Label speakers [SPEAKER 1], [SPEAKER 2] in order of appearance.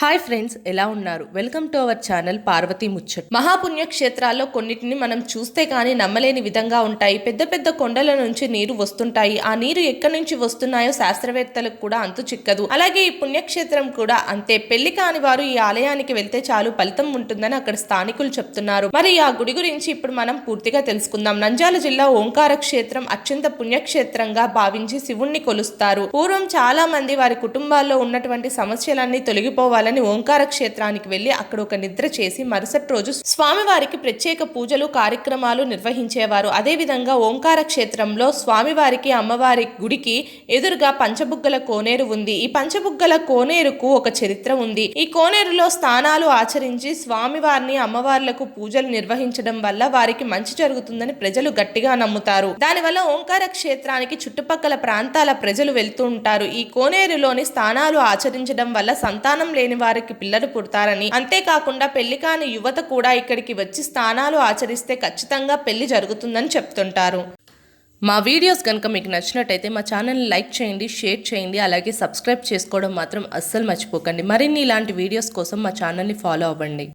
[SPEAKER 1] Hi friends, ఎలా ఉన్నారు? Welcome to our channel Parvati Muchchat. మహాపుణ్యక్షేత్రాల్లో కొన్నిటిని మనం చూస్తే కానీ నమ్మలేని విధంగా ఉంటాయి. పెద్ద పెద్ద కొండల నుంచి నీరు వస్తుంటాయి. ఆ నీరు ఎక్కడి నుంచి వస్తున్నాయో శాస్త్రవేత్తలకు కూడా అంతు చిక్కదు. అలాగే ఈ పుణ్యక్షేత్రం కూడా అంతే. పెళ్లి కాని వారు ఈ ఆలయానికి వెళ్తే చాలు ఫలితం ఉంటుందని అక్కడ స్థానికులు చెప్తున్నారు. మరి ఆ గుడి గురించి ఇప్పుడు మనం పూర్తిగా తెలుసుకుందాం. నంద్యాల జిల్లా ఓంకార క్షేత్రం అత్యంత పుణ్యక్షేత్రంగా భావించి శివుణ్ణి కొలుస్తారు. పూర్వం చాలా మంది వారి కుటుంబాల్లో ఉన్నటువంటి సమస్యలన్నీ తొలగిపోవాలని ఓంకార క్షేత్రానికి వెళ్లి అక్కడ ఒక నిద్ర చేసి మరుసటి రోజు స్వామివారికి ప్రత్యేక పూజలు కార్యక్రమాలు నిర్వహించేవారు. అదే విధంగా ఓంకార క్షేత్రంలో స్వామివారికి అమ్మవారి గుడికి ఎదురుగా పంచబుగ్గల కోనేరు ఉంది. ఈ పంచబుగ్గల కోనేరుకు ఒక చరిత్ర ఉంది. ఈ కోనేరులో స్నానాలు ఆచరించి స్వామివారిని అమ్మవార్లకు పూజలు నిర్వహించడం వల్ల వారికి మంచి జరుగుతుందని ప్రజలు గట్టిగా నమ్ముతారు. దానివల్ల ఓంకార క్షేత్రానికి చుట్టుపక్కల ప్రాంతాల ప్రజలు వెళ్తూ ఉంటారు. ఈ కోనేరులోని స్నానాలు ఆచరించడం వల్ల సంతానం లేని వారికి పిల్లలు పుడతారని, అంతేకాకుండా పెళ్లి కాని యువత కూడా ఇక్కడికి వచ్చి స్నానాలు ఆచరిస్తే ఖచ్చితంగా పెళ్లి జరుగుతుందని చెప్తుంటారు. మా వీడియోస్ కనుక మీకు నచ్చినట్టయితే మా ఛానల్ని లైక్ చేయండి, షేర్ చేయండి, అలాగే సబ్స్క్రైబ్ చేసుకోవడం మాత్రం అస్సలు మర్చిపోకండి. మరిన్ని ఇలాంటి వీడియోస్ కోసం మా ఛానల్ని ఫాలో అవ్వండి.